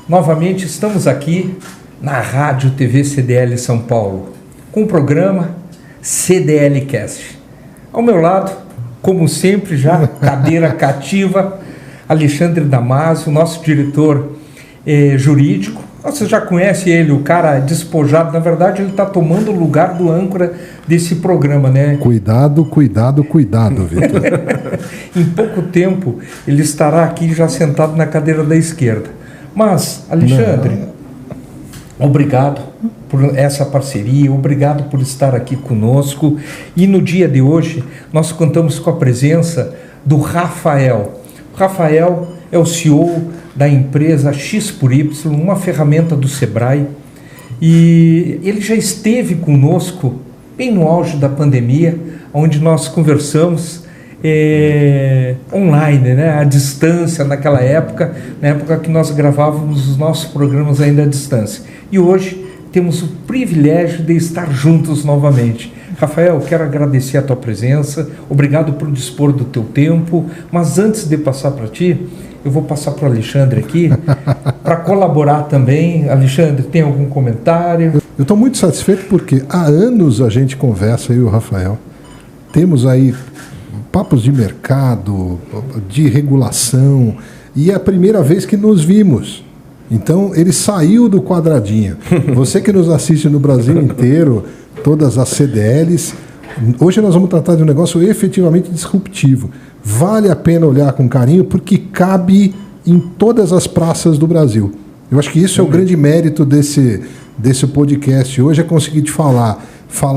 Novamente estamos aqui na Rádio TV CDL São Paulo, com o programa CDLcast. Ao meu lado, como sempre, já cadeira cativa, Alexandre Damasio, nosso diretor jurídico. Você já conhece ele, o cara despojado. Na verdade, ele está tomando o lugar do âncora desse programa, né? Cuidado, Vitor. Em pouco tempo, ele estará aqui já sentado na cadeira da esquerda. Mas, Alexandre, obrigado por essa parceria, obrigado por estar aqui conosco. E no dia de hoje, nós contamos com a presença do Rafael. O Rafael é o CEO da empresa X por Y, uma ferramenta do Sebrae, e ele já esteve conosco bem no auge da pandemia, onde nós conversamos online, né, à distância naquela época, na época que nós gravávamos os nossos programas ainda à distância. E hoje temos o privilégio de estar juntos novamente. Rafael, quero agradecer a tua presença, obrigado por dispor do teu tempo, mas antes de passar para ti, eu vou passar para o Alexandre aqui, para colaborar também. Alexandre, tem algum comentário? Eu estou muito satisfeito porque há anos a gente conversa, eu e o Rafael. Temos aí papos de mercado, de regulação, e é a primeira vez que nos vimos. Então, ele saiu do quadradinho. Você que nos assiste no Brasil inteiro, todas as CDLs, hoje nós vamos tratar de um negócio efetivamente disruptivo. Vale a pena olhar com carinho, porque cabe em todas as praças do Brasil. Eu acho que isso é o grande mérito desse podcast hoje, é conseguir te falar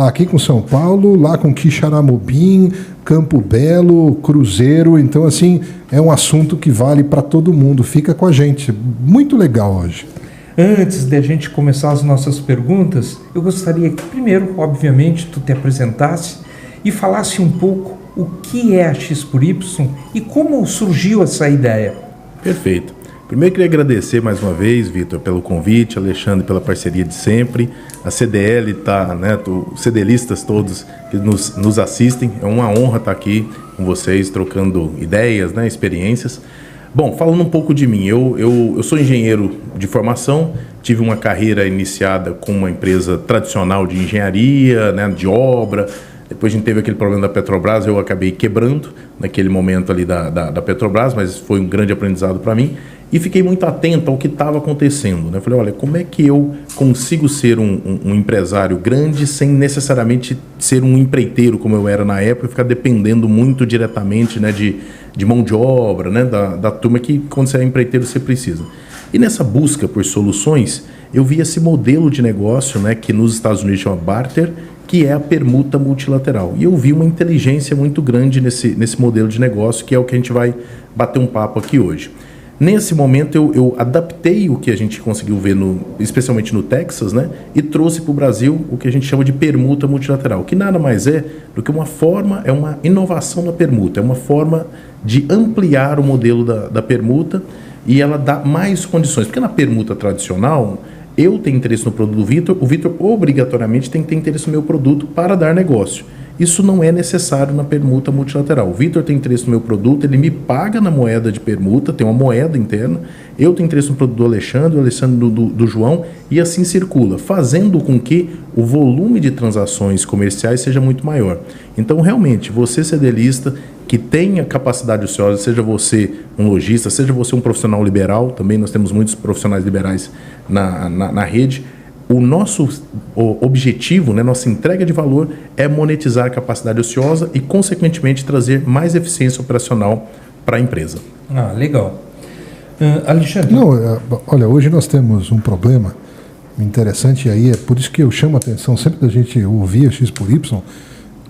aqui com São Paulo, lá com Quixaramobim, Campo Belo, Cruzeiro. Então, assim, é um assunto que vale para todo mundo. Fica com a gente. Muito legal hoje. Antes de a gente começar as nossas perguntas, eu gostaria que primeiro, obviamente, tu te apresentasse e falasse um pouco o que é a X por Y e como surgiu essa ideia. Perfeito. Primeiro, queria agradecer mais uma vez, Vitor, pelo convite, Alexandre, pela parceria de sempre. A CDL está, né, os CDListas todos que nos assistem, é uma honra estar aqui com vocês, trocando ideias, né, experiências. Bom, falando um pouco de mim, eu sou engenheiro de formação, tive uma carreira iniciada com uma empresa tradicional de engenharia, né, de obra. Depois a gente teve aquele problema da Petrobras, eu acabei quebrando naquele momento ali da Petrobras, mas foi um grande aprendizado para mim. E fiquei muito atento ao que estava acontecendo, né? Falei, olha, como é que eu consigo ser um empresário grande sem necessariamente ser um empreiteiro como eu era na época e ficar dependendo muito diretamente, né, de mão de obra, né, da turma que quando você é empreiteiro você precisa. E nessa busca por soluções, eu vi esse modelo de negócio, né, que nos Estados Unidos chama barter, que é a permuta multilateral. E eu vi uma inteligência muito grande nesse modelo de negócio, que é o que a gente vai bater um papo aqui hoje. Nesse momento eu adaptei o que a gente conseguiu ver, especialmente no Texas, né, e trouxe para o Brasil o que a gente chama de permuta multilateral, que nada mais é do que é uma inovação na permuta, é uma forma de ampliar o modelo da permuta e ela dá mais condições. Porque na permuta tradicional, eu tenho interesse no produto do Vitor, o Vitor obrigatoriamente tem que ter interesse no meu produto para dar negócio. Isso não é necessário na permuta multilateral. O Vitor tem interesse no meu produto, ele me paga na moeda de permuta, tem uma moeda interna. Eu tenho interesse no produto do Alexandre, o Alexandre do João, e assim circula, fazendo com que o volume de transações comerciais seja muito maior. Então, realmente, você CDLista que tenha capacidade ociosa, seja você um lojista, seja você um profissional liberal, também nós temos muitos profissionais liberais na rede. O nosso objetivo, né, nossa entrega de valor é monetizar a capacidade ociosa e, consequentemente, trazer mais eficiência operacional para a empresa. Ah, legal. Alexandre? Não, olha, hoje nós temos um problema interessante, e aí é por isso que eu chamo a atenção sempre da gente ouvir a X por Y,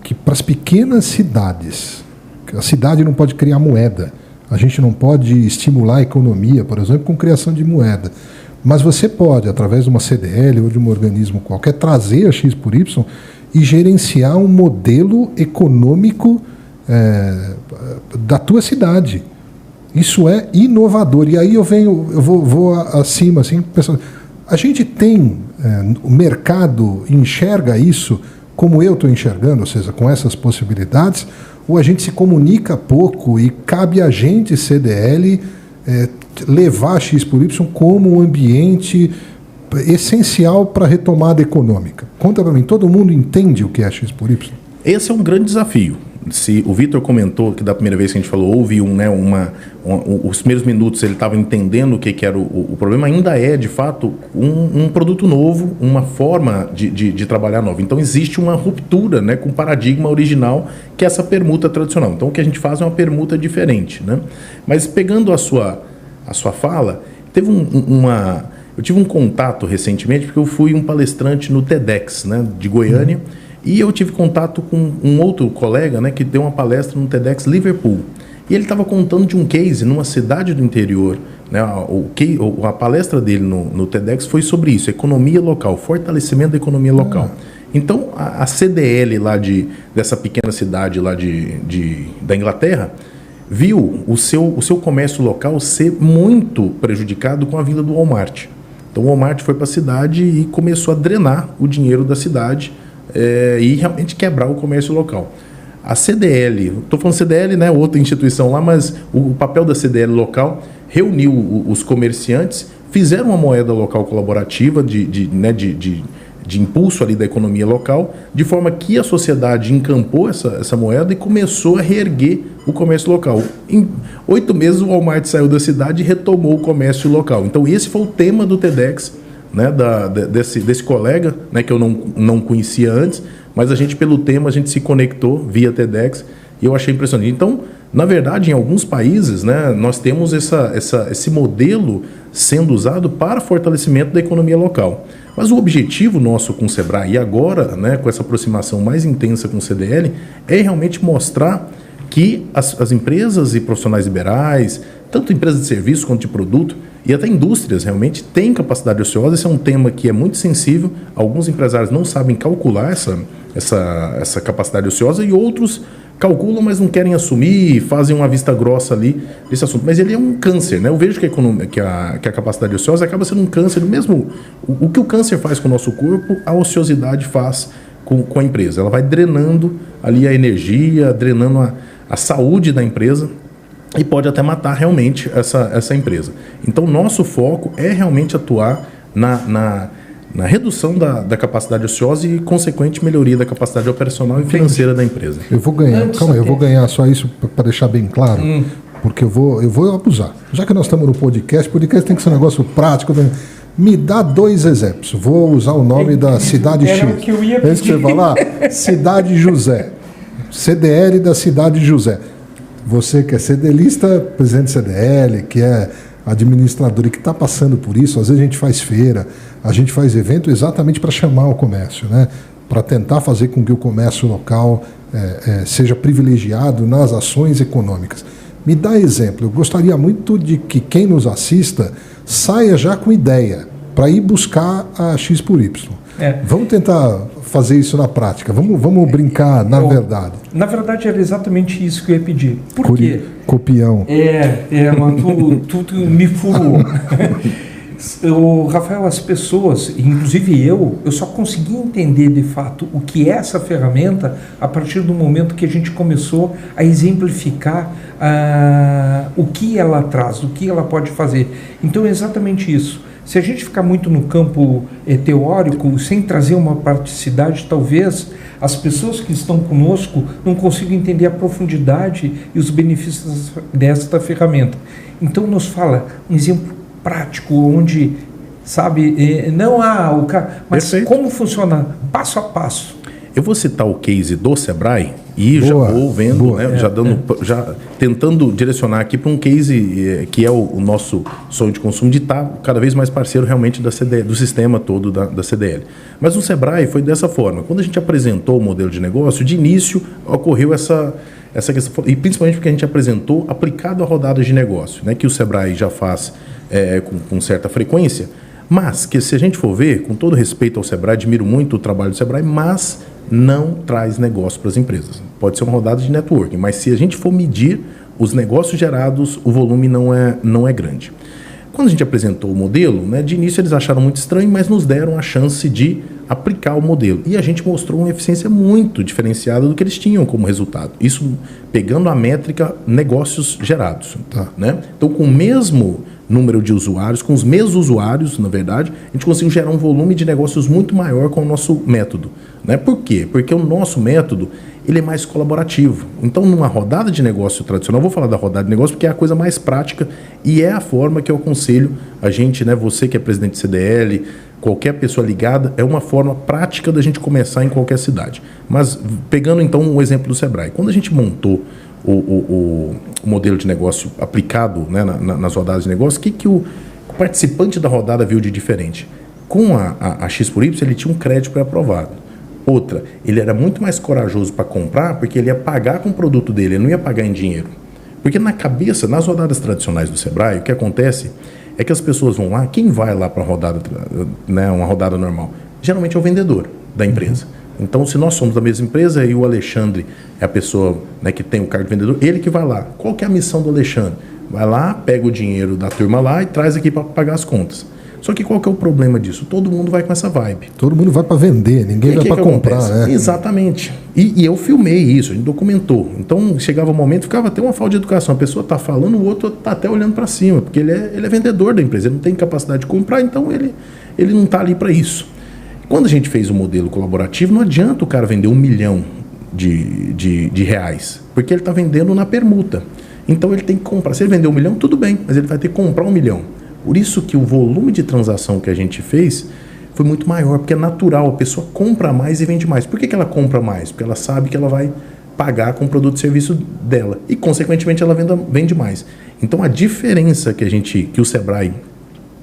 que para as pequenas cidades, a cidade não pode criar moeda, a gente não pode estimular a economia, por exemplo, com criação de moeda. Mas você pode, através de uma CDL ou de um organismo qualquer, trazer a X por Y e gerenciar um modelo econômico da tua cidade. Isso é inovador. E aí eu vou acima, assim, pensando, a gente tem, o mercado enxerga isso como eu estou enxergando, ou seja, com essas possibilidades, ou a gente se comunica pouco e cabe a gente, CDL, levar a X por Y como um ambiente essencial para a retomada econômica? Conta para mim, todo mundo entende o que é X por Y? Esse é um grande desafio. Se o Vitor comentou que da primeira vez que a gente falou, houve os primeiros minutos ele estava entendendo o que era o problema, ainda é, de fato, um produto novo, uma forma de trabalhar nova. Então, existe uma ruptura, né, com o paradigma original, que é essa permuta tradicional. Então, o que a gente faz é uma permuta diferente, né? Mas, pegando a sua fala, teve eu tive um contato recentemente, porque eu fui um palestrante no TEDx, né, de Goiânia, e eu tive contato com um outro colega, né, que deu uma palestra no TEDx Liverpool. E ele estava contando de um case numa cidade do interior. Né, a palestra dele no TEDx foi sobre isso, economia local, fortalecimento da economia local. Então, a CDL lá dessa pequena cidade lá da Inglaterra viu o seu comércio local ser muito prejudicado com a vinda do Walmart. Então, o Walmart foi para a cidade e começou a drenar o dinheiro da cidade e realmente quebrar o comércio local. A CDL, estou falando CDL, né, outra instituição lá, mas o papel da CDL local reuniu os comerciantes, fizeram uma moeda local colaborativa de impulso ali da economia local, de forma que a sociedade encampou essa moeda e começou a reerguer o comércio local. Em 8 meses o Walmart saiu da cidade e retomou o comércio local. Então esse foi o tema do TEDx, né, desse colega, né, que eu não conhecia antes, mas pelo tema a gente se conectou via TEDx e eu achei impressionante. Então, na verdade, em alguns países, né, nós temos esse modelo sendo usado para fortalecimento da economia local. Mas o objetivo nosso com o Sebrae, e agora, né, com essa aproximação mais intensa com o CDL, é realmente mostrar que as empresas e profissionais liberais, tanto empresas de serviço quanto de produto, e até indústrias realmente têm capacidade ociosa. Esse é um tema que é muito sensível. Alguns empresários não sabem calcular essa capacidade ociosa e outros calculam, mas não querem assumir, fazem uma vista grossa ali desse assunto. Mas ele é um câncer, né? Eu vejo que a capacidade ociosa acaba sendo um câncer. Mesmo o que o câncer faz com o nosso corpo, a ociosidade faz com a empresa. Ela vai drenando ali a energia, drenando a saúde da empresa e pode até matar realmente essa empresa. Então, nosso foco é realmente atuar na redução da capacidade ociosa e consequente melhoria da capacidade operacional e financeira da empresa. Eu vou ganhar, eu vou ganhar só isso para deixar bem claro, porque eu vou abusar. Já que nós estamos no podcast tem que ser um negócio prático. Me dá 2 exemplos. Vou usar o nome da cidade X. Antes que você falar, Cidade José. CDL da Cidade José. Você que é CDLista, presidente do CDL, que é administrador e que está passando por isso, às vezes a gente faz feira, a gente faz evento exatamente para chamar o comércio, né? Para tentar fazer com que o comércio local seja privilegiado nas ações econômicas. Me dá exemplo. Eu gostaria muito de que quem nos assista saia já com ideia para ir buscar a X por Y. Vamos tentar fazer isso na prática. Vamos brincar na verdade. Na verdade, era exatamente isso que eu ia pedir. Por quê? Copião. Mas tu me furou. Rafael, as pessoas, inclusive eu só consegui entender de fato o que é essa ferramenta a partir do momento que a gente começou a exemplificar o que ela traz, o que ela pode fazer. Então é exatamente isso. Se a gente ficar muito no campo teórico, sem trazer uma praticidade, talvez as pessoas que estão conosco não consigam entender a profundidade e os benefícios desta ferramenta. Então nos fala um exemplo prático, onde, sabe, mas Perfeito. Como funciona passo a passo. Eu vou citar o case do Sebrae e já vou vendo, né, já tentando direcionar aqui para um case que é o nosso sonho de consumo de estar cada vez mais parceiro realmente do sistema todo da CDL. Mas o Sebrae foi dessa forma. Quando a gente apresentou o modelo de negócio, de início ocorreu essa questão, e principalmente porque a gente apresentou aplicado a rodadas de negócio, né, que o Sebrae já faz com certa frequência, mas que se a gente for ver, com todo respeito ao Sebrae, admiro muito o trabalho do Sebrae, mas não traz negócio para as empresas. Pode ser uma rodada de networking, mas se a gente for medir os negócios gerados, o volume não é grande. Quando a gente apresentou o modelo, né, de início eles acharam muito estranho, mas nos deram a chance de aplicar o modelo. E a gente mostrou uma eficiência muito diferenciada do que eles tinham como resultado. Isso pegando a métrica negócios gerados. Né? Então, com o mesmo número de usuários, com os mesmos usuários, na verdade, a gente conseguiu gerar um volume de negócios muito maior com o nosso método. Né? Por quê? Porque o nosso método ele é mais colaborativo. Então, numa rodada de negócio tradicional, vou falar da rodada de negócio porque é a coisa mais prática e é a forma que eu aconselho a gente, né, você que é presidente de CDL, qualquer pessoa ligada, é uma forma prática da gente começar em qualquer cidade. Mas, pegando então o exemplo do Sebrae, quando a gente montou o modelo de negócio aplicado, né, nas rodadas de negócio, o que o participante da rodada viu de diferente? Com a X por Y, ele tinha um crédito pré-aprovado. Outra, ele era muito mais corajoso para comprar porque ele ia pagar com o produto dele, ele não ia pagar em dinheiro. Porque na cabeça, nas rodadas tradicionais do Sebrae, o que acontece é que as pessoas vão lá, quem vai lá para uma rodada normal? Geralmente é o vendedor da empresa. Então, se nós somos da mesma empresa e o Alexandre é a pessoa, né, que tem o cargo de vendedor, ele que vai lá. Qual que é a missão do Alexandre? Vai lá, pega o dinheiro da turma lá e traz aqui para pagar as contas. Só que qual que é o problema disso? Todo mundo vai com essa vibe. Todo mundo vai para vender, ninguém vai para comprar. Né? Exatamente. E eu filmei isso, a gente documentou. Então, chegava um momento, ficava até uma falta de educação. A pessoa está falando, o outro está até olhando para cima, porque ele é vendedor da empresa, ele não tem capacidade de comprar, então ele não está ali para isso. Quando a gente fez o modelo colaborativo, não adianta o cara vender 1 milhão de reais, porque ele está vendendo na permuta. Então ele tem que comprar. Se ele vender 1 milhão, tudo bem, mas ele vai ter que comprar 1 milhão. Por isso que o volume de transação que a gente fez foi muito maior, porque é natural, a pessoa compra mais e vende mais. Por que ela compra mais? Porque ela sabe que ela vai pagar com o produto e serviço dela e, consequentemente, ela vende mais. Então, a diferença que o Sebrae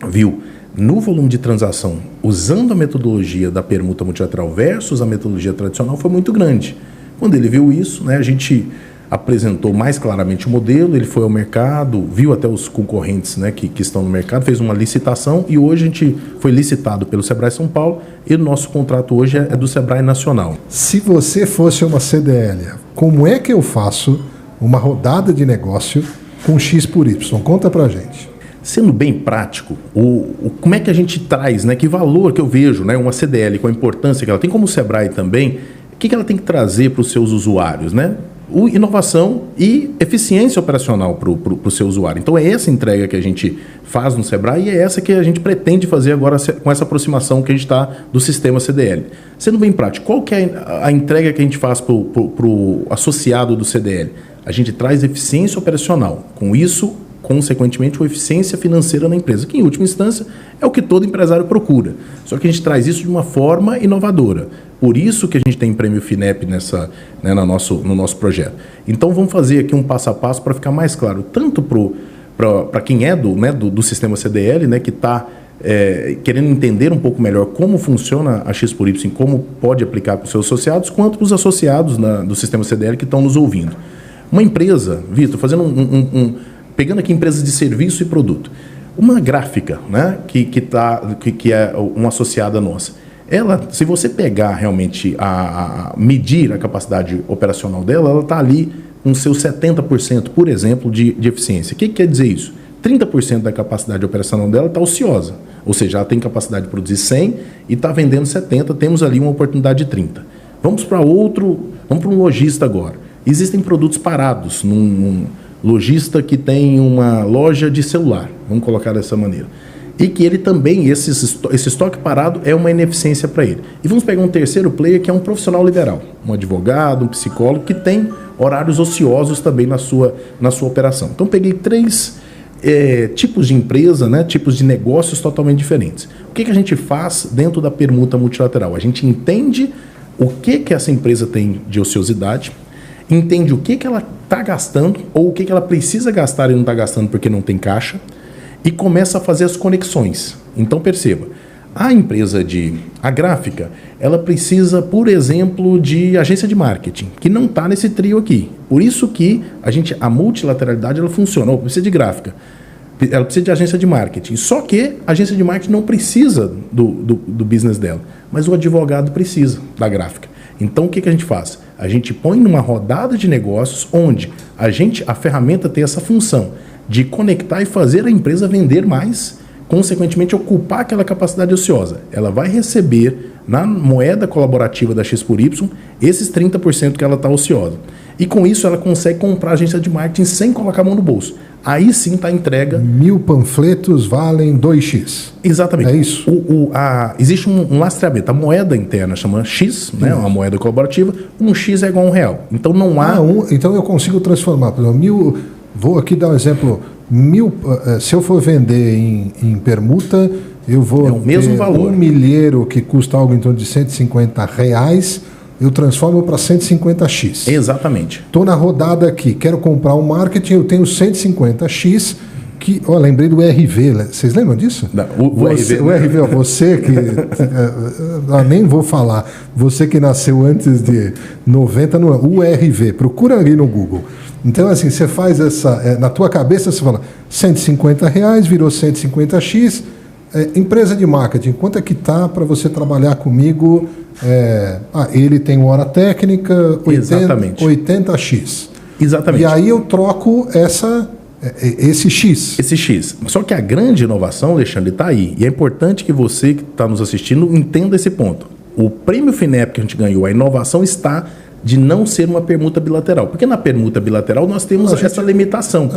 viu no volume de transação, usando a metodologia da permuta multilateral versus a metodologia tradicional, foi muito grande. Quando ele viu isso, né, a gente apresentou mais claramente o modelo, ele foi ao mercado, viu até os concorrentes, né, que estão no mercado, fez uma licitação e hoje a gente foi licitado pelo Sebrae São Paulo e o nosso contrato hoje é do Sebrae Nacional. Se você fosse uma CDL, como é que eu faço uma rodada de negócio com X por Y? Conta pra gente. Sendo bem prático, como é que a gente traz, né, que valor que eu vejo, né, uma CDL com a importância que ela tem, como o Sebrae também, o que ela tem que trazer para os seus usuários, né? Inovação e eficiência operacional para o seu usuário. Então é essa entrega que a gente faz no Sebrae e é essa que a gente pretende fazer agora com essa aproximação que a gente está do sistema CDL. Sendo bem prático, qual que é a entrega que a gente faz para o associado do CDL? A gente traz eficiência operacional. Com isso, consequentemente, uma eficiência financeira na empresa, que em última instância é o que todo empresário procura. Só que a gente traz isso de uma forma inovadora. Por isso que a gente tem prêmio FINEP no nosso projeto. Então vamos fazer aqui um passo a passo para ficar mais claro, tanto para quem é do sistema CDL, né, que está querendo entender um pouco melhor como funciona a X por Y, como pode aplicar para os seus associados, quanto para os associados do sistema CDL que estão nos ouvindo. Uma empresa, Vitor, fazendo pegando aqui empresas de serviço e produto, uma gráfica, né, que é uma associada nossa, ela, se você pegar realmente medir a capacidade operacional dela, ela está ali com seus 70%, por exemplo, de eficiência. O que quer dizer isso? 30% da capacidade operacional dela está ociosa, ou seja, ela tem capacidade de produzir 100 e está vendendo 70, temos ali uma oportunidade de 30. Vamos para um lojista agora. Existem produtos parados num lojista que tem uma loja de celular, vamos colocar dessa maneira. E que ele também, esse estoque parado é uma ineficiência para ele. E vamos pegar um terceiro player que é um profissional liberal, um advogado, um psicólogo, que tem horários ociosos também na sua operação. Então peguei 3 tipos de empresa, né, tipos de negócios totalmente diferentes. O que a gente faz dentro da permuta multilateral? A gente entende o que essa empresa tem de ociosidade, entende o que ela está gastando ou o que ela precisa gastar e não está gastando porque não tem caixa, e começa a fazer as conexões. Então perceba, a gráfica, ela precisa, por exemplo, de agência de marketing, que não está nesse trio aqui. Por isso que a multilateralidade ela funciona, precisa de gráfica, ela precisa de agência de marketing. Só que a agência de marketing não precisa do business dela, mas o advogado precisa da gráfica. Então o que a gente faz? A gente põe numa rodada de negócios onde a ferramenta tem essa função de conectar e fazer a empresa vender mais, consequentemente ocupar aquela capacidade ociosa. Ela vai receber na moeda colaborativa da X por Y esses 30% que ela está ociosa. E com isso ela consegue comprar a agência de marketing sem colocar a mão no bolso. aí sim está a entrega. 1000 panfletos valem 2x. Exatamente. É isso. Existe um lastreamento. A moeda interna chama X, né, uma moeda colaborativa. Um X é igual a R$1. Então não há... Então eu consigo transformar. Por exemplo, vou aqui dar um exemplo. 1000, se eu for vender em permuta, eu vou o mesmo ter valor. um milheiro que custa algo em torno de R$150, eu transformo para 150x. Exatamente. Estou na rodada aqui, quero comprar um marketing, eu tenho 150x, que, lembrei do RV, vocês lembram disso? Não, o RV. O RV, você que... nem vou falar, você que nasceu antes de 90, não é, o RV, procura ali no Google. Então, assim, você faz essa... na tua cabeça, você fala, R$150 virou 150x, empresa de marketing, quanto é que tá para você trabalhar comigo? Ele tem hora técnica, 80x. Exatamente. E aí eu troco esse X. Esse X. Só que a grande inovação, Alexandre, está aí. E é importante que você que está nos assistindo entenda esse ponto. O prêmio FINEP que a gente ganhou, a inovação está de não ser uma permuta bilateral. Porque na permuta bilateral nós temos essa limitação.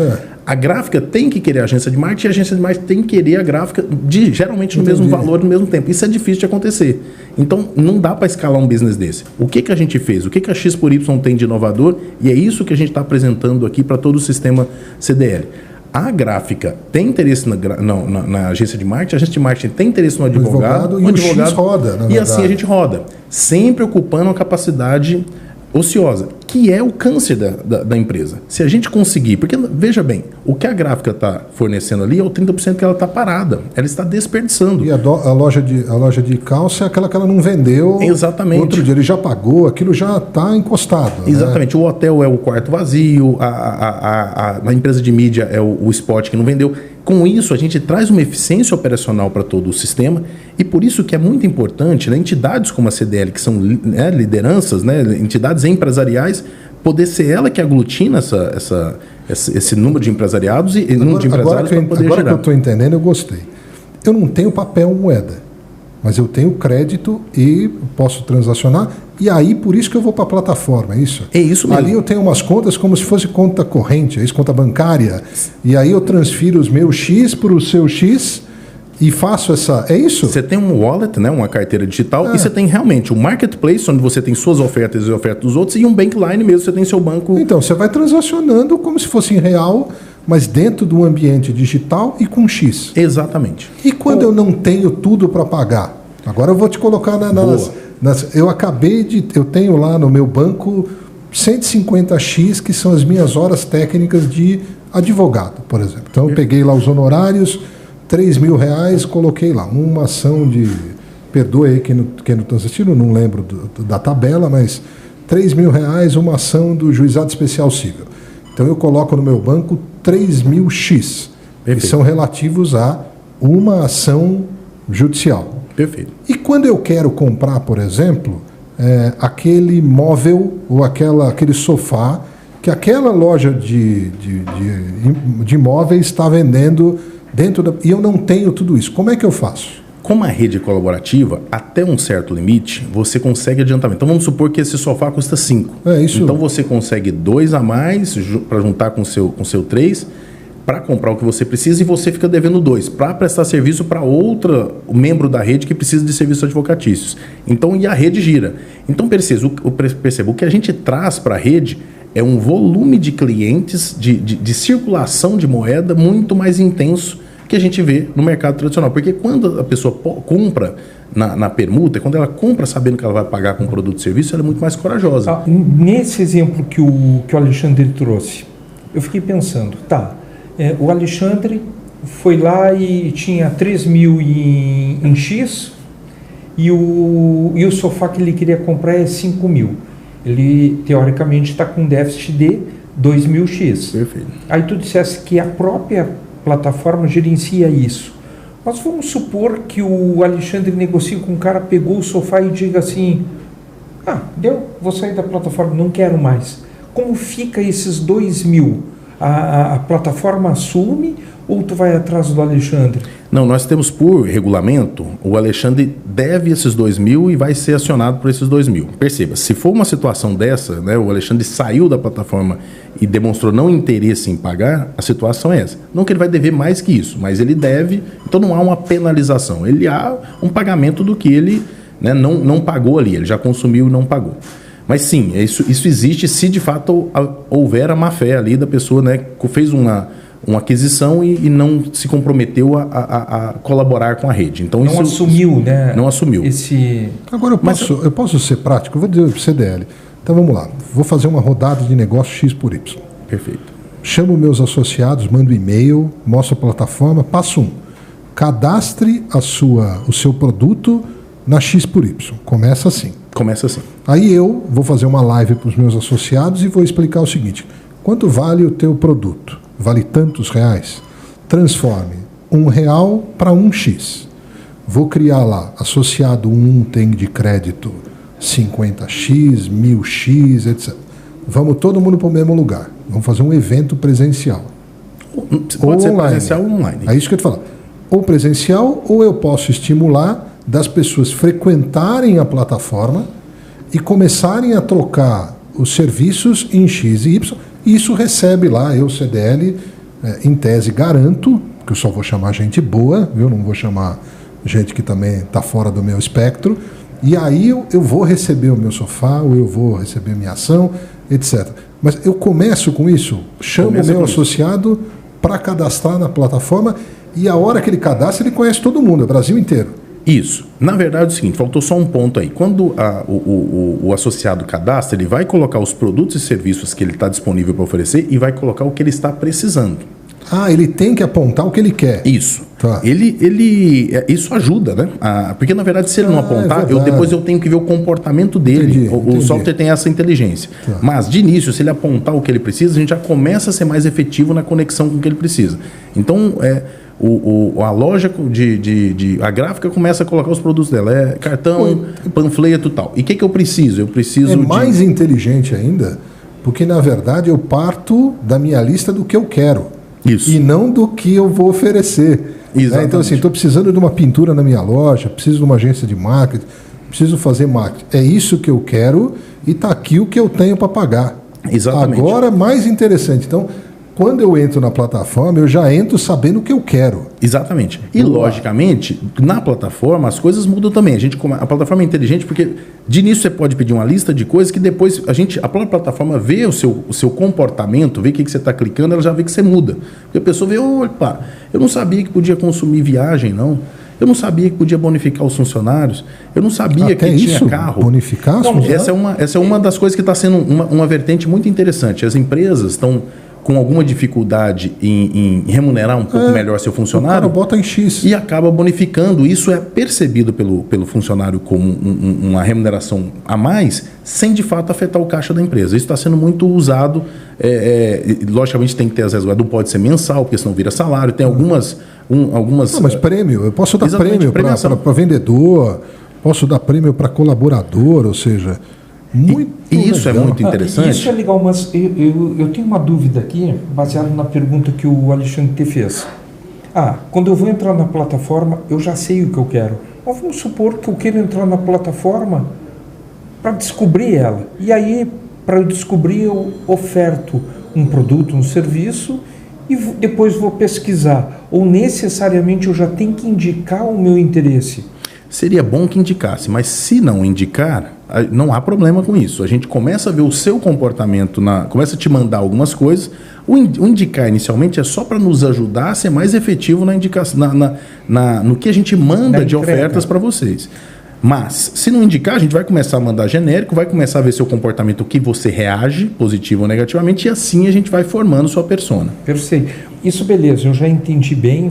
A gráfica tem que querer a agência de marketing e a agência de marketing tem que querer a gráfica geralmente no mesmo valor, no mesmo tempo. Isso é difícil de acontecer. Então não dá para escalar um business desse. O que a gente fez? O que a X por Y tem de inovador? E é isso que a gente está apresentando aqui para todo o sistema CDL. A gráfica tem interesse na agência de marketing, a agência de marketing tem interesse no advogado, e o X roda, na verdade. E assim a gente roda, sempre ocupando a capacidade ociosa, que é o câncer da empresa. Se a gente conseguir, porque veja bem, o que a gráfica está fornecendo ali é o 30% que ela está parada, ela está desperdiçando. E a loja de calça é aquela que ela não vendeu. Exatamente. Outro dia ele já pagou, aquilo já está encostado. Exatamente. Né? O hotel é o quarto vazio, a empresa de mídia é o spot que não vendeu. Com isso, a gente traz uma eficiência operacional para todo o sistema e por isso que é muito importante, né, entidades como a CDL, que são lideranças, né, entidades empresariais, poder ser ela que aglutina esse número de empresariados e número de empresários para poder agora gerar. Que eu estou entendendo, eu gostei. Eu não tenho papel moeda, mas eu tenho crédito e posso transacionar. E aí, por isso que eu vou para a plataforma, é isso? É isso mesmo. Ali eu tenho umas contas como se fosse conta corrente, é isso, conta bancária. E aí eu transfiro os meus X para o seu X e faço essa... É isso? Você tem um wallet, né, uma carteira digital, e você tem realmente um marketplace, onde você tem suas ofertas e ofertas dos outros, e um bankline mesmo, você tem seu banco... Então, você vai transacionando como se fosse em real, mas dentro do ambiente digital e com X. Exatamente. E quando eu não tenho tudo para pagar? Agora eu vou te colocar eu tenho lá no meu banco 150x, que são as minhas horas técnicas de advogado, por exemplo. Então eu peguei lá os honorários, R$3.000, coloquei lá uma ação de... Perdoe aí quem não está assistindo, não lembro da tabela, mas R$3.000, uma ação do Juizado Especial Civil. Então eu coloco no meu banco 3.000x, que são relativos a uma ação judicial. Perfeito. E quando eu quero comprar, por exemplo, aquele móvel ou aquele sofá que aquela loja de imóveis está vendendo e eu não tenho tudo isso, como é que eu faço? Como a rede colaborativa, até um certo limite, você consegue adiantamento. Então vamos supor que esse sofá custa 5. Isso. Então você consegue 2 a mais para juntar com o seu 3 para comprar o que você precisa e você fica devendo 2 para prestar serviço para outro membro da rede que precisa de serviços advocatícios. Então, e a rede gira. Então, perceba, o que a gente traz para a rede é um volume de clientes, de circulação de moeda muito mais intenso que a gente vê no mercado tradicional. Porque quando a pessoa compra na permuta, quando ela compra sabendo que ela vai pagar com produto e serviço, ela é muito mais corajosa. Nesse exemplo que o Alexandre trouxe, eu fiquei pensando, o Alexandre foi lá e tinha 3.000 em X e o sofá que ele queria comprar é 5.000. Ele, teoricamente, está com déficit de 2.000x. Perfeito. Aí tu dissesse que a própria plataforma gerencia isso. Mas vamos supor que o Alexandre negocia com um cara, pegou o sofá e diga assim, vou sair da plataforma, não quero mais. Como fica esses 2.000? A plataforma assume ou tu vai atrás do Alexandre? Não, nós temos por regulamento, o Alexandre deve esses 2.000 e vai ser acionado por esses 2.000. Perceba, se for uma situação dessa, né, o Alexandre saiu da plataforma e demonstrou não interesse em pagar, a situação é essa. Não que ele vai dever mais que isso, mas ele deve, então não há uma penalização. Ele há um pagamento do que ele, né, não pagou ali, ele já consumiu e não pagou. Mas sim, isso existe se de fato houver a má-fé ali da pessoa, né, que fez uma aquisição e não se comprometeu a colaborar com a rede. Então, não assumiu, né? Não assumiu. Agora, eu posso ser prático? Eu vou dizer para o CDL. Então, vamos lá. Vou fazer uma rodada de negócio X por Y. Perfeito. Chamo meus associados, mando e-mail, mostro a plataforma. Passo 1. Cadastre o seu produto na X por Y. Começa assim. Começa assim. Aí eu vou fazer uma live para os meus associados e vou explicar o seguinte. Quanto vale o teu produto? Vale tantos reais? Transforme R$1 para 1x. Vou criar lá, associado 1 tem de crédito 50x, 1000x, etc. Vamos todo mundo para o mesmo lugar. Vamos fazer um evento presencial. Pode ser presencial ou online. É isso que eu te falo. Ou presencial, ou eu posso estimular das pessoas frequentarem a plataforma e começarem a trocar os serviços em X e Y. Isso recebe lá, eu, CDL, em tese garanto, que eu só vou chamar gente boa, viu? Não vou chamar gente que também está fora do meu espectro, e aí eu vou receber o meu sofá, ou eu vou receber minha ação, etc. Mas eu começo com isso, chamo o meu associado para cadastrar na plataforma, e a hora que ele cadastra, ele conhece todo mundo, é o Brasil inteiro. Isso. Na verdade é o seguinte, faltou só um ponto aí. Quando o associado cadastra, ele vai colocar os produtos e serviços que ele está disponível para oferecer e vai colocar o que ele está precisando. Ah, ele tem que apontar o que ele quer. Isso. Tá. Isso ajuda, né? Porque, na verdade, se ele não apontar, depois eu tenho que ver o comportamento dele. Entendi. O software tem essa inteligência. Tá. Mas, de início, se ele apontar o que ele precisa, a gente já começa a ser mais efetivo na conexão com o que ele precisa. Então, a loja a gráfica começa a colocar os produtos dela. Cartão, panfleto e tal. E o que eu preciso? Eu preciso mais inteligente ainda, porque, na verdade, eu parto da minha lista do que eu quero. Isso. E não do que eu vou oferecer. Então, assim, estou precisando de uma pintura na minha loja, preciso de uma agência de marketing, preciso fazer marketing. É isso que eu quero e está aqui o que eu tenho para pagar. Exatamente. Agora, mais interessante. Então, quando eu entro na plataforma, eu já entro sabendo o que eu quero. Exatamente. E, logicamente, na plataforma, as coisas mudam também. A plataforma é inteligente porque, de início, você pode pedir uma lista de coisas que depois a própria plataforma vê o seu comportamento, vê o que você está clicando, ela já vê que você muda. Porque a pessoa vê, opa, eu não sabia que podia consumir viagem, não. Eu não sabia que podia bonificar os funcionários. Eu não sabia que tinha carro. Bonificar os funcionários? Essa é uma das coisas que está sendo uma vertente muito interessante. As empresas estão com alguma dificuldade em remunerar um pouco melhor seu funcionário. O cara bota em X. E acaba bonificando. Isso é percebido pelo funcionário como uma remuneração a mais, sem de fato afetar o caixa da empresa. Isso está sendo muito usado. Logicamente tem que ter as resguardas. Não pode ser mensal, porque senão vira salário. Tem algumas. Não, mas prêmio. Eu posso dar prêmio para vendedor, posso dar prêmio para colaborador, ou seja. Isso legal. É muito interessante. Isso é legal, mas eu tenho uma dúvida aqui, baseada na pergunta que o Alexandre te fez. Quando eu vou entrar na plataforma, eu já sei o que eu quero. Mas vamos supor que eu quero entrar na plataforma para descobrir ela. E aí, para eu descobrir, eu oferto um produto, um serviço, e depois vou pesquisar. Ou necessariamente eu já tenho que indicar o meu interesse? Seria bom que indicasse, mas se não indicar, não há problema com isso. A gente começa a ver o seu comportamento, começa a te mandar algumas coisas. O indicar inicialmente é só para nos ajudar a ser mais efetivo na indicação, no que a gente manda de ofertas para vocês. Mas, se não indicar, a gente vai começar a mandar genérico, vai começar a ver seu comportamento, o que você reage, positivo ou negativamente, e assim a gente vai formando sua persona. Perfeito. Isso, beleza, eu já entendi bem.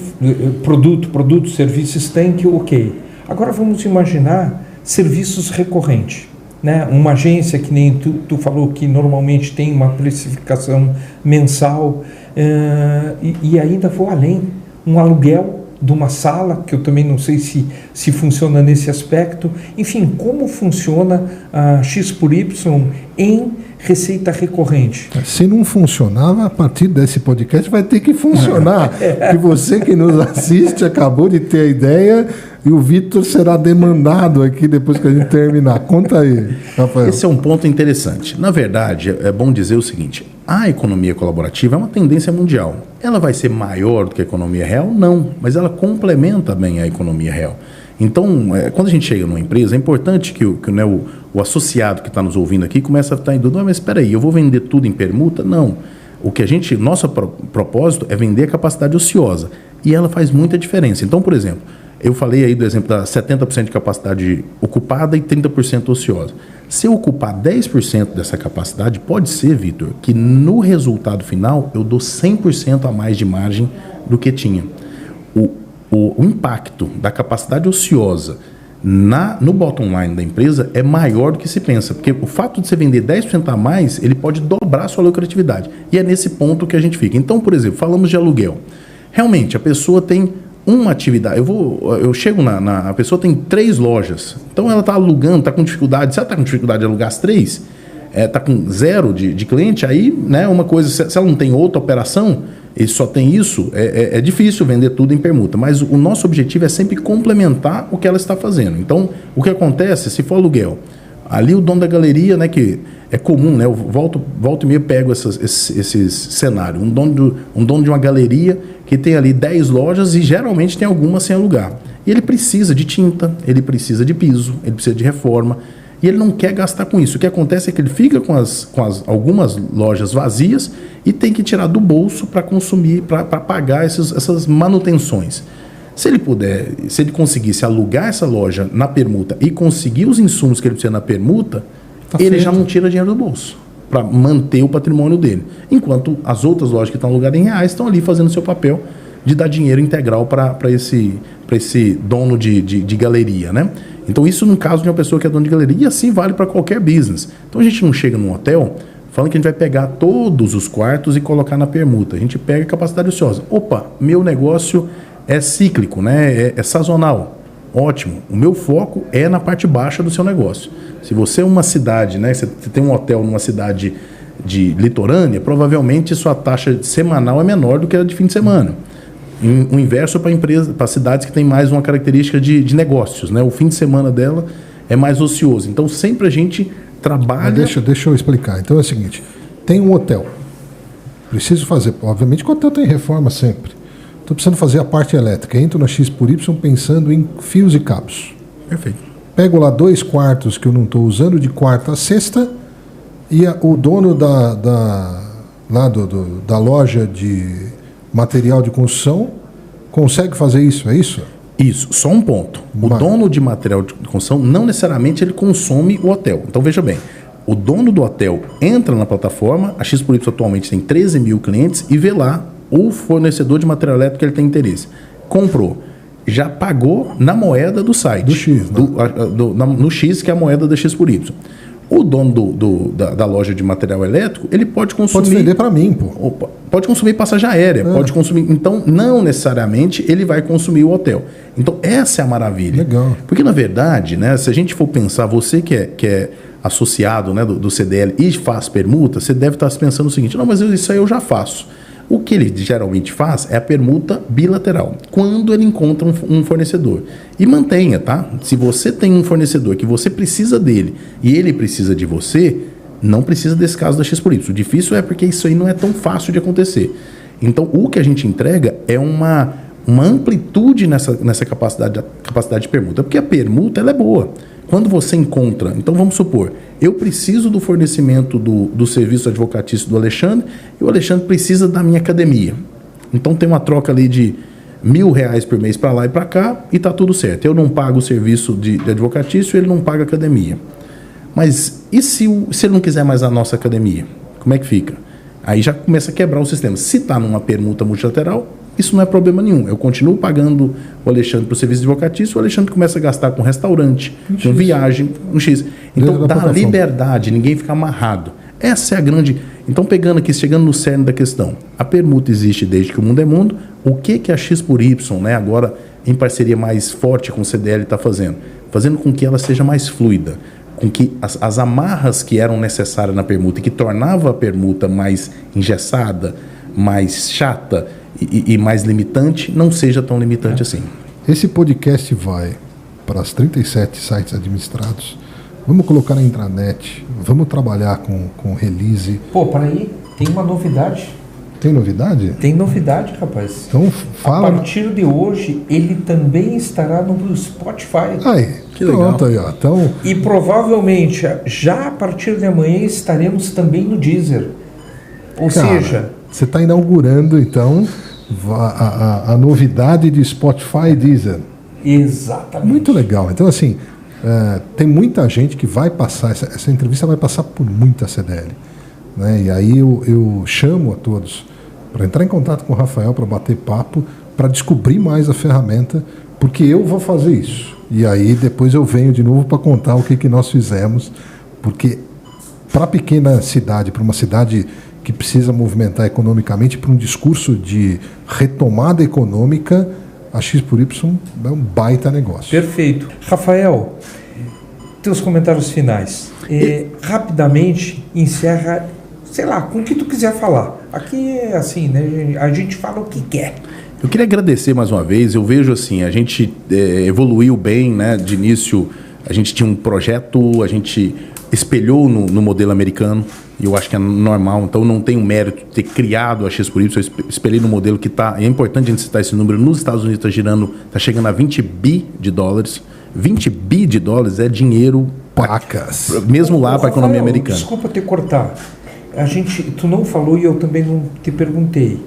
Produto, serviço, estanque, ok. Agora vamos imaginar serviços recorrentes, né? Uma agência que nem tu falou que normalmente tem uma precificação mensal, e ainda vou além, um aluguel de uma sala, que eu também não sei se funciona nesse aspecto. Enfim, como funciona a X por Y em receita recorrente? Se não funcionava, a partir desse podcast vai ter que funcionar. Que você que nos assiste acabou de ter a ideia e o Vitor será demandado aqui depois que a gente terminar. Conta aí, Rafael. Esse é um ponto interessante. Na verdade, é bom dizer o seguinte: a economia colaborativa é uma tendência mundial. Ela vai ser maior do que a economia real? Não, mas ela complementa bem a economia real. Então, quando a gente chega numa empresa, é importante que o associado que está nos ouvindo aqui comece a estar em dúvida. Mas espera aí, eu vou vender tudo em permuta? Não. Nosso propósito é vender a capacidade ociosa. E ela faz muita diferença. Então, por exemplo, eu falei aí do exemplo da 70% de capacidade ocupada e 30% ociosa. Se eu ocupar 10% dessa capacidade, pode ser, Vitor, que no resultado final eu dou 100% a mais de margem do que tinha. O impacto da capacidade ociosa no bottom line da empresa é maior do que se pensa, porque o fato de você vender 10% a mais, ele pode dobrar a sua lucratividade. E é nesse ponto que a gente fica. Então, por exemplo, falamos de aluguel. Realmente, a pessoa tem uma atividade. Eu chego a pessoa tem 3 lojas. Então ela está alugando, está com dificuldade. Se ela está com dificuldade de alugar as 3, está com 0 de cliente, aí, né, uma coisa, se ela não tem outra operação e só tem isso, é difícil vender tudo em permuta. Mas o nosso objetivo é sempre complementar o que ela está fazendo. Então, o que acontece, se for aluguel, ali o dono da galeria, né, que é comum, né, eu volto e meio pego esses cenários. Um dono de uma galeria que tem ali 10 lojas e geralmente tem algumas sem alugar. E ele precisa de tinta, ele precisa de piso, ele precisa de reforma e ele não quer gastar com isso. O que acontece é que ele fica com algumas lojas vazias e tem que tirar do bolso para consumir, para pagar essas manutenções. Se ele conseguisse alugar essa loja na permuta e conseguir os insumos que ele precisa na permuta, ele já não tira dinheiro do bolso para manter o patrimônio dele. Enquanto as outras lojas que estão alugadas em reais estão ali fazendo o seu papel de dar dinheiro integral para esse dono de galeria, né? Então isso no caso de uma pessoa que é dono de galeria, e assim vale para qualquer business. Então a gente não chega num hotel falando que a gente vai pegar todos os quartos e colocar na permuta. A gente pega a capacidade ociosa. Opa, meu negócio é cíclico, né? É sazonal. Ótimo. O meu foco é na parte baixa do seu negócio. Se você é uma cidade, né? Você tem um hotel numa cidade de litorânea, provavelmente sua taxa semanal é menor do que a de fim de semana. O inverso para cidades que têm mais uma característica de negócios, né? O fim de semana dela é mais ocioso. Então sempre a gente trabalha. Deixa eu explicar. Então é o seguinte: tem um hotel. Preciso fazer. Obviamente que o hotel tem reforma sempre. Estou precisando fazer a parte elétrica. Entro na X por Y pensando em fios e cabos. Perfeito. Pego lá 2 quartos que eu não estou usando de quarta a sexta e o dono da loja de material de construção consegue fazer isso, é isso? Isso, só um ponto. O dono de material de construção não necessariamente ele consome o hotel. Então veja bem, o dono do hotel entra na plataforma, a X por Y atualmente tem 13 mil clientes e vê lá o fornecedor de material elétrico que ele tem interesse. Comprou, já pagou na moeda do site. Do X, né? No X, que é a moeda da X por Y. O dono da loja de material elétrico, ele pode consumir... Pode vender para mim, pô. Opa, pode consumir passagem aérea, pode consumir... Então, não necessariamente ele vai consumir o hotel. Então, essa é a maravilha. Legal. Porque, na verdade, né, se a gente for pensar, você que é associado, né, do CDL e faz permuta, você deve estar pensando o seguinte: não, mas isso aí eu já faço. O que ele geralmente faz é a permuta bilateral, quando ele encontra um fornecedor. E mantenha, tá? Se você tem um fornecedor que você precisa dele e ele precisa de você, não precisa desse caso da X por Y. O difícil é porque isso aí não é tão fácil de acontecer. Então, o que a gente entrega é uma amplitude nessa capacidade de permuta. Porque a permuta ela é boa. Quando você encontra... Então, vamos supor, eu preciso do fornecimento do serviço advocatício do Alexandre e o Alexandre precisa da minha academia. Então, tem uma troca ali de R$1.000 por mês para lá e para cá e está tudo certo. Eu não pago o serviço de advocatício, ele não paga a academia. Mas e se ele não quiser mais a nossa academia? Como é que fica? Aí já começa a quebrar o sistema. Se está numa permuta multilateral, isso não é problema nenhum. Eu continuo pagando o Alexandre para o serviço advocatício, o Alexandre começa a gastar com restaurante, com viagem, um X. Então dá liberdade, ninguém fica amarrado. Essa é a grande... Então chegando no cerne da questão, a permuta existe desde que o mundo é mundo, O que a X por Y, né, agora em parceria mais forte com o CDL está fazendo? Fazendo com que ela seja mais fluida, com que as amarras que eram necessárias na permuta e que tornava a permuta mais engessada, mais chata e mais limitante, não seja tão limitante assim. Esse podcast vai para os 37 sites administrados. Vamos colocar na intranet, vamos trabalhar com release. Pô, peraí, tem uma novidade. Tem novidade? Tem novidade, rapaz. Então fala. A partir de hoje, ele também estará no Spotify. Aí, que pronto, legal. Aí, ó. Então... E provavelmente, já a partir de amanhã, estaremos também no Deezer. Ou seja... Você está inaugurando, então, a novidade de Spotify e Deezer. Exatamente. Muito legal. Então, assim, tem muita gente que vai passar, essa entrevista vai passar por muita CDL. Né? E aí eu chamo a todos para entrar em contato com o Rafael, para bater papo, para descobrir mais a ferramenta, porque eu vou fazer isso. E aí depois eu venho de novo para contar o que nós fizemos, porque para a pequena cidade, para uma cidade que precisa movimentar economicamente, para um discurso de retomada econômica, a X por Y é um baita negócio. Perfeito. Rafael, teus comentários finais. Rapidamente, encerra, sei lá, com o que tu quiser falar. Aqui é assim, né? A gente fala o que quer. Eu queria agradecer mais uma vez. Eu vejo assim, a gente evoluiu bem, né? De início, a gente tinha um projeto, a gente espelhou no modelo americano, e eu acho que é normal, então não tem o mérito de ter criado a X por Y, eu espelhei no modelo que está, é importante a gente citar esse número, nos Estados Unidos está chegando a 20 bi de dólares, 20 bi de dólares é dinheiro pacas, mesmo lá para a economia americana. Desculpa te cortar, tu não falou e eu também não te perguntei,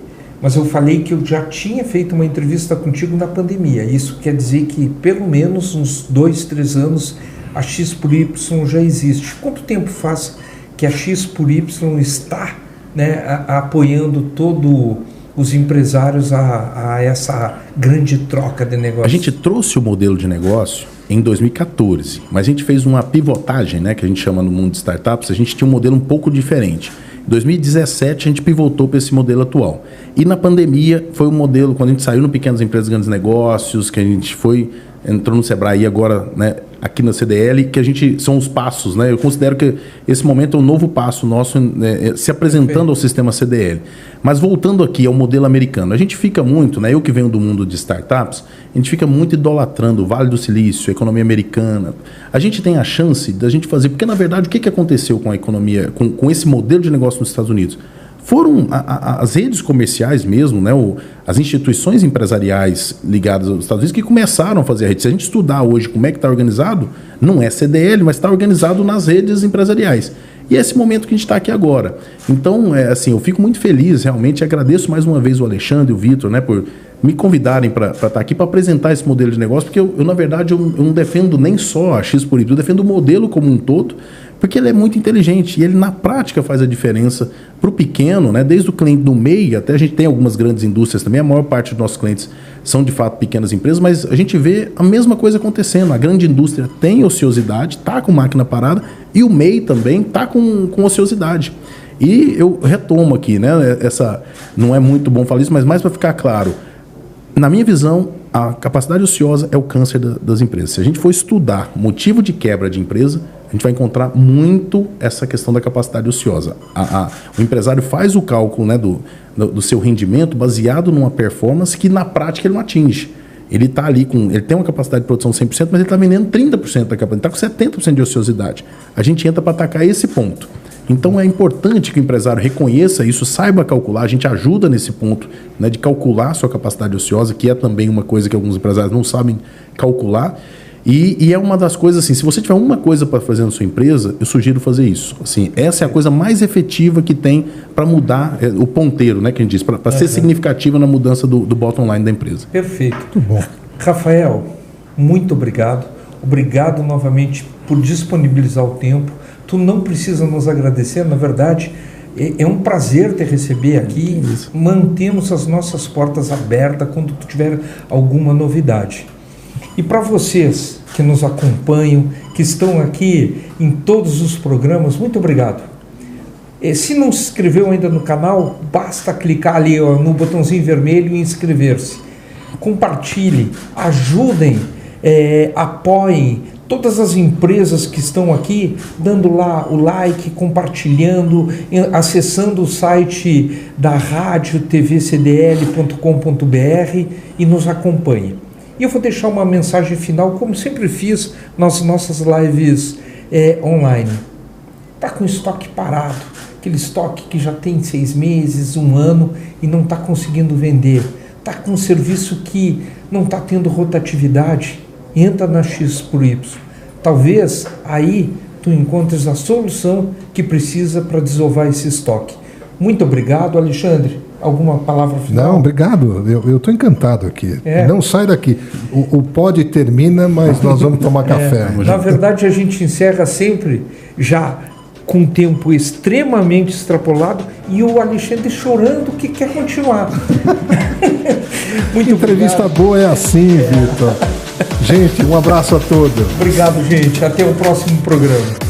mas eu falei que eu já tinha feito uma entrevista contigo na pandemia, isso quer dizer que pelo menos uns 2, 3 anos a X por Y já existe. Quanto tempo faz que a X por Y está, né, apoiando todos os empresários a essa grande troca de negócio? A gente trouxe o modelo de negócio em 2014, mas a gente fez uma pivotagem, né, que a gente chama no mundo de startups, a gente tinha um modelo um pouco diferente. Em 2017 a gente pivotou para esse modelo atual. E na pandemia foi um modelo, quando a gente saiu no Pequenas Empresas Grandes Negócios, que a gente entrou no Sebrae e agora, né, aqui na CDL, que a gente são os passos, né? Eu considero que esse momento é um novo passo nosso, né, se apresentando ao sistema CDL. Mas voltando aqui ao modelo americano, a gente fica muito, né? Eu que venho do mundo de startups, a gente fica muito idolatrando o Vale do Silício, a economia americana. A gente tem a chance da gente fazer, porque na verdade o que aconteceu com a economia, com esse modelo de negócio nos Estados Unidos? Foram as redes comerciais mesmo, né, as instituições empresariais ligadas aos Estados Unidos que começaram a fazer a rede. Se a gente estudar hoje como é que está organizado, não é CDL, mas está organizado nas redes empresariais. E é esse momento que a gente está aqui agora. Então, assim, eu fico muito feliz, realmente, agradeço mais uma vez o Alexandre e o Vitor, né, por me convidarem para estar aqui para apresentar esse modelo de negócio, porque eu na verdade, eu não defendo nem só a X por Y, eu defendo o modelo como um todo, porque ele é muito inteligente e ele na prática faz a diferença para o pequeno, né? Desde o cliente do MEI, até a gente tem algumas grandes indústrias também, a maior parte dos nossos clientes são de fato pequenas empresas, mas a gente vê a mesma coisa acontecendo, a grande indústria tem ociosidade, está com máquina parada, e o MEI também está com ociosidade. E eu retomo aqui, né? Não é muito bom falar isso, mas mais para ficar claro, na minha visão, a capacidade ociosa é o câncer das empresas. Se a gente for estudar motivo de quebra de empresa, a gente vai encontrar muito essa questão da capacidade ociosa. O empresário faz o cálculo, né, do seu rendimento baseado numa performance que na prática ele não atinge. Ele está ali ele tem uma capacidade de produção 100%, mas ele está vendendo 30% da capacidade, está com 70% de ociosidade. A gente entra para atacar esse ponto. Então é importante que o empresário reconheça isso, saiba calcular, a gente ajuda nesse ponto, né, de calcular a sua capacidade ociosa, que é também uma coisa que alguns empresários não sabem calcular. E é uma das coisas assim, se você tiver uma coisa para fazer na sua empresa, eu sugiro fazer isso. Assim, essa é a coisa mais efetiva que tem para mudar o ponteiro, né, que a gente diz, para ser significativa na mudança do bottom line da empresa. Perfeito. Muito bom. Rafael, muito obrigado. Obrigado novamente por disponibilizar o tempo. Tu não precisa nos agradecer, na verdade, é um prazer te receber aqui. Mantemos as nossas portas abertas quando tu tiver alguma novidade. E para vocês que nos acompanham, que estão aqui em todos os programas, muito obrigado. Se não se inscreveu ainda no canal, basta clicar ali no botãozinho vermelho e inscrever-se. Compartilhe, ajudem, apoiem todas as empresas que estão aqui, dando lá o like, compartilhando, acessando o site da rádio tvcdl.com.br e nos acompanhe. E eu vou deixar uma mensagem final, como sempre fiz nas nossas lives online. Está com estoque parado, aquele estoque que já tem 6 meses, 1 ano e não está conseguindo vender. Está com um serviço que não está tendo rotatividade. Entra na X por Y. Talvez aí tu encontres a solução que precisa para desovar esse estoque. Muito obrigado, Alexandre. Alguma palavra final? Não, obrigado. Eu estou encantado aqui. Não sai daqui. O pod termina, mas nós vamos tomar café. Na verdade, a gente encerra sempre já com um tempo extremamente extrapolado e o Alexandre chorando que quer continuar. Muito entrevista obrigado. Boa é assim, Vitor. Gente, um abraço a todos. Obrigado, gente. Até o próximo programa.